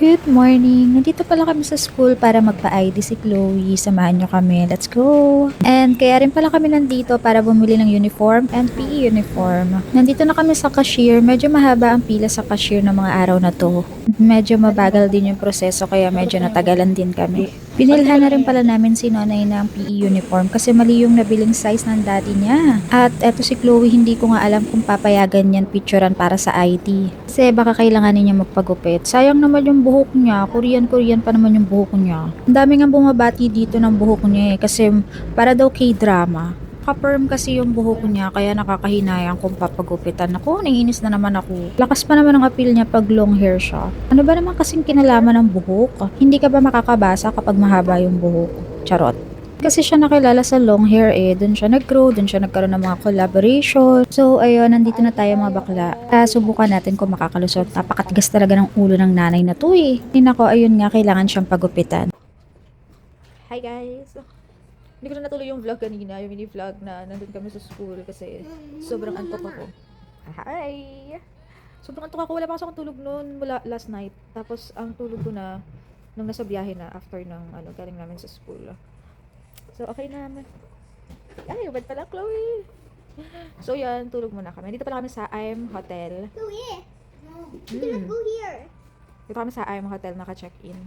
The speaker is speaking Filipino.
Good morning! Nandito pala kami sa school para magpa-ID si Chloe. Samahan nyo kami. Let's go! And kaya rin pala kami nandito para bumili ng uniform and PE uniform. Nandito na kami sa cashier. Medyo mahaba ang pila sa cashier ng mga araw na to. Medyo mabagal din yung proseso kaya medyo natagalan din kami. Binilhan na rin pala namin si Nonay ng PE uniform kasi mali yung nabiling size ng daddy niya. At eto si Chloe, hindi ko nga alam kung papayagan yan picturean para sa ID. Kasi baka kailanganin niya magpagupit. Sayang naman yung buhok niya. Korean pa naman yung buhok niya. Ang dami nga bumabati dito ng buhok niya kasi para daw K-drama. Ka-perm kasi yung buhok niya kaya nakakahinayang kung papagupitan. Ako, naiinis na naman ako. Lakas pa naman ang appeal niya pag long hair siya. Ano ba naman kasing kinalaman ng buhok? Hindi ka ba makakabasa kapag mahaba yung buhok? Charot. Kasi siya nakilala sa long hair doon siya nag-grow, doon siya nagkaroon ng mga collaboration. So, ayun, nandito na tayo mga bakla. Subukan natin kung makakalusot. Napakatigas talaga ng ulo ng nanay na to eh. Nako, ayun nga, kailangan siyang pagupitan. Hi guys! Hindi ko na natuloy yung vlog kanina, yung mini vlog na nandun kami sa school kasi sobrang antok ako. Hi! Sobrang antok ako, wala pa kasi akong tulog noon mula last night. Tapos ang tulog ko na nung nasa biyahe na after ng galing namin sa school. So, okay naman. Ay, bad pala, Chloe. So, yan, tulog muna kami. Dito pala kami sa IM Hotel. Go here. No, you cannot go here. Dito kami sa IM Hotel, naka-check-in.